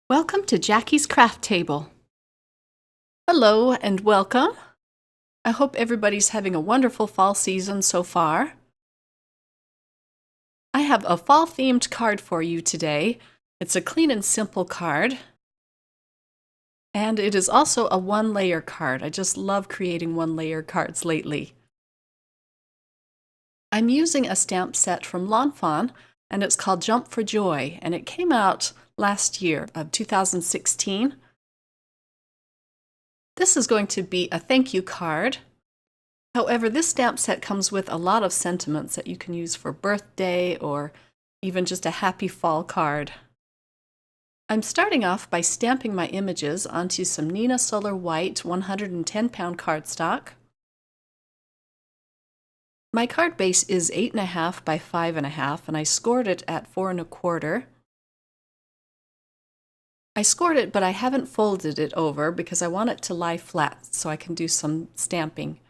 Welcome to Jackie's Craft Table. Hello and welcome. I hope everybody's having a wonderful fall season so far. I have a fall-themed card for you today. It's a clean and simple card. And it is also a one-layer card. I just love creating one-layer cards lately. I'm using a stamp set from Fawn, and it's called Jump for Joy, and it came out last year of 2016. This is going to be a thank you card. However, this stamp set comes with a lot of sentiments that you can use for birthday or even just a happy fall card. I'm starting off by stamping my images onto some Neenah Solar White 110-pound cardstock. My card base is 8.5 by 5.5, and I scored it at 4 1/4. I scored it, but I haven't folded it over because I want it to lie flat so I can do some stamping.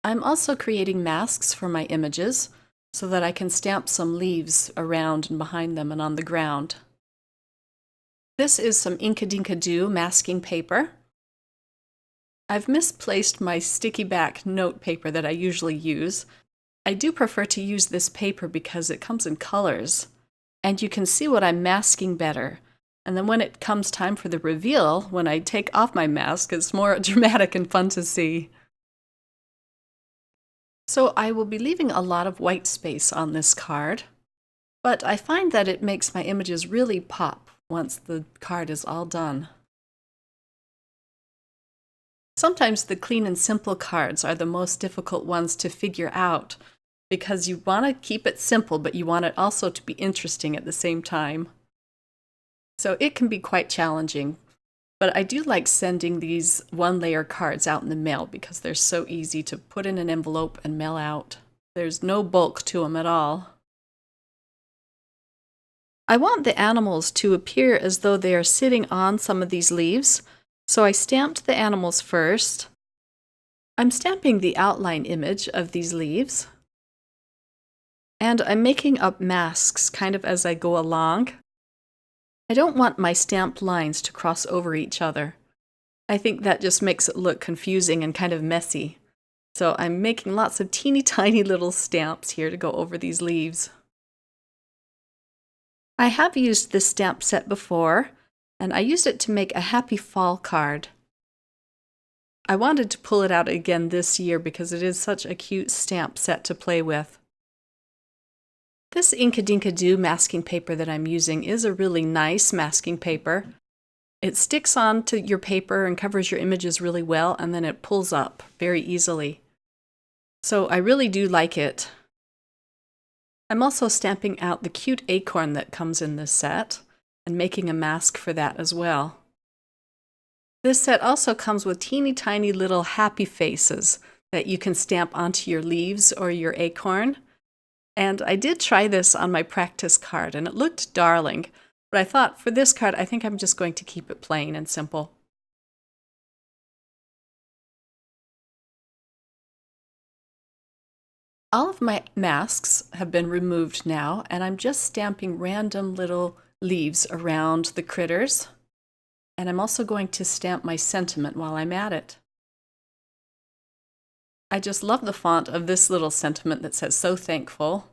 I'm also creating masks for my images so that I can stamp some leaves around and behind them and on the ground. This is some Inkadinka masking paper. I've misplaced my sticky back note paper that I usually use. I do prefer to use this paper because it comes in colors, and you can see what I'm masking better. And then when it comes time for the reveal, when I take off my mask, it's more dramatic and fun to see. So I will be leaving a lot of white space on this card, but I find that it makes my images really pop once the card is all done. Sometimes the clean and simple cards are the most difficult ones to figure out because you want to keep it simple, but you want it also to be interesting at the same time. So it can be quite challenging, but I do like sending these one-layer cards out in the mail because they're so easy to put in an envelope and mail out. There's no bulk to them at all. I want the animals to appear as though they are sitting on some of these leaves, so I stamped the animals first. I'm stamping the outline image of these leaves, and I'm making up masks kind of as I go along. I don't want my stamped lines to cross over each other. I think that just makes it look confusing and kind of messy. So I'm making lots of teeny tiny little stamps here to go over these leaves. I have used this stamp set before, and I used it to make a happy fall card. I wanted to pull it out again this year because it is such a cute stamp set to play with. This Inkadinka masking paper that I'm using is a really nice masking paper. It sticks onto your paper and covers your images really well, and then it pulls up very easily. So I really do like it. I'm also stamping out the cute acorn that comes in this set and making a mask for that as well. This set also comes with teeny tiny little happy faces that you can stamp onto your leaves or your acorn. And I did try this on my practice card, and it looked darling, but I thought for this card, I think I'm just going to keep it plain and simple. All of my masks have been removed now, and I'm just stamping random little leaves around the critters. And I'm also going to stamp my sentiment while I'm at it. I just love the font of this little sentiment that says, "So thankful."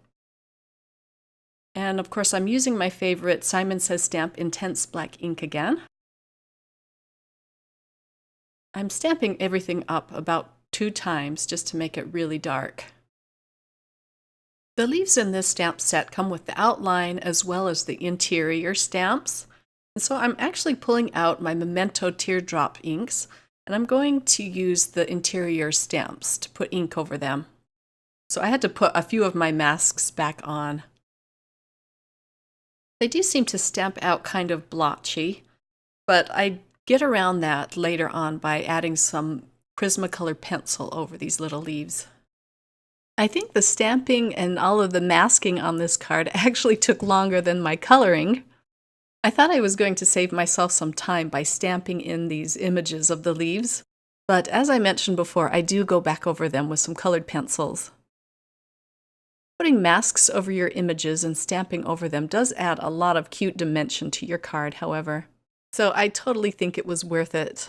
And of course, I'm using my favorite Simon Says Stamp Intense Black ink again. I'm stamping everything up about 2 times just to make it really dark. The leaves in this stamp set come with the outline as well as the interior stamps. And so I'm actually pulling out my Memento teardrop inks, and I'm going to use the interior stamps to put ink over them. So I had to put a few of my masks back on. They do seem to stamp out kind of blotchy, but I get around that later on by adding some Prismacolor pencil over these little leaves. I think the stamping and all of the masking on this card actually took longer than my coloring. I thought I was going to save myself some time by stamping in these images of the leaves, but as I mentioned before, I do go back over them with some colored pencils. Putting masks over your images and stamping over them does add a lot of cute dimension to your card, however. So I totally think it was worth it.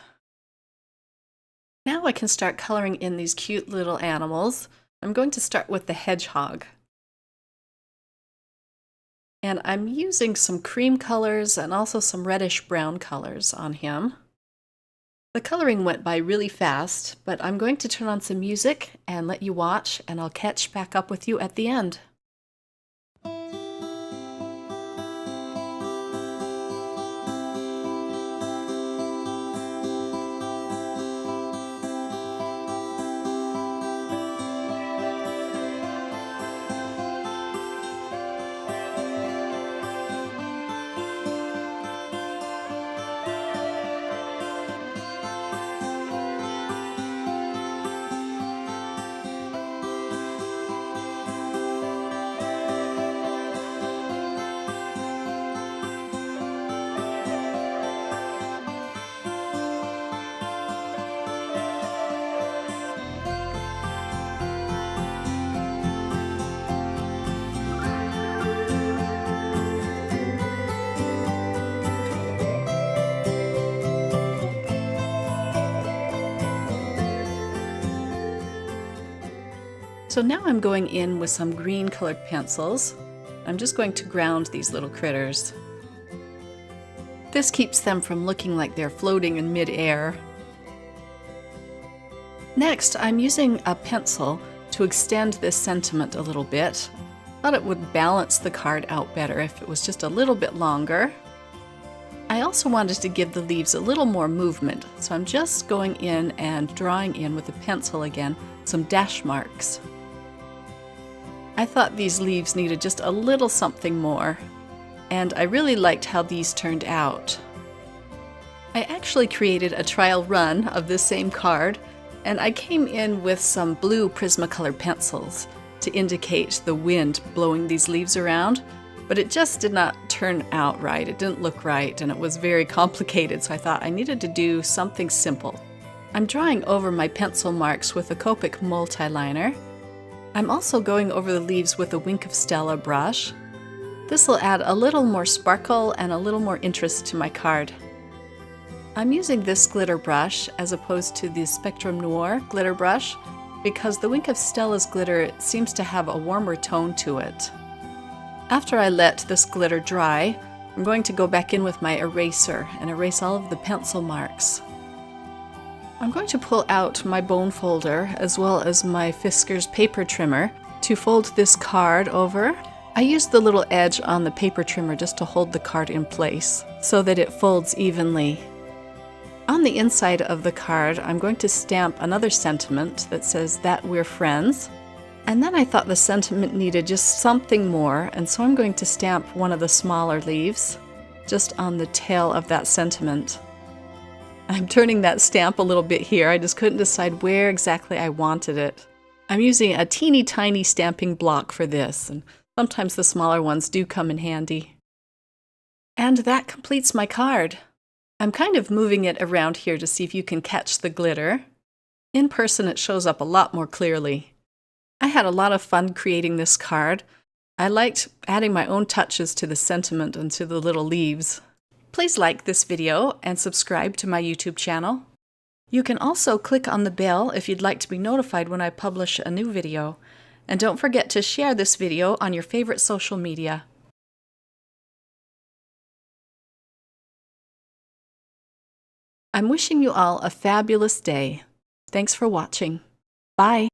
Now I can start coloring in these cute little animals. I'm going to start with the hedgehog. And I'm using some cream colors and also some reddish brown colors on him. The coloring went by really fast, but I'm going to turn on some music and let you watch, and I'll catch back up with you at the end. So now I'm going in with some green colored pencils. I'm just going to ground these little critters. This keeps them from looking like they're floating in mid-air. Next, I'm using a pencil to extend this sentiment a little bit. I thought it would balance the card out better if it was just a little bit longer. I also wanted to give the leaves a little more movement, so I'm just going in and drawing in with a pencil again some dash marks. I thought these leaves needed just a little something more, and I really liked how these turned out. I actually created a trial run of this same card, and I came in with some blue Prismacolor pencils to indicate the wind blowing these leaves around, but it just did not turn out right. It didn't look right, and it was very complicated, so I thought I needed to do something simple. I'm drawing over my pencil marks with a Copic multiliner. I'm also going over the leaves with a Wink of Stella brush. This will add a little more sparkle and a little more interest to my card. I'm using this glitter brush as opposed to the Spectrum Noir glitter brush because the Wink of Stella's glitter seems to have a warmer tone to it. After I let this glitter dry, I'm going to go back in with my eraser and erase all of the pencil marks. I'm going to pull out my bone folder as well as my Fisker's paper trimmer to fold this card over. I used the little edge on the paper trimmer just to hold the card in place so that it folds evenly. On the inside of the card, I'm going to stamp another sentiment that says that we're friends. And then I thought the sentiment needed just something more, and so I'm going to stamp one of the smaller leaves just on the tail of that sentiment. I'm turning that stamp a little bit here. I just couldn't decide where exactly I wanted it. I'm using a teeny tiny stamping block for this, and sometimes the smaller ones do come in handy. And that completes my card. I'm kind of moving it around here to see if you can catch the glitter. In person it shows up a lot more clearly. I had a lot of fun creating this card. I liked adding my own touches to the sentiment and to the little leaves. Please like this video and subscribe to my YouTube channel. You can also click on the bell if you'd like to be notified when I publish a new video. And don't forget to share this video on your favorite social media. I'm wishing you all a fabulous day. Thanks for watching. Bye!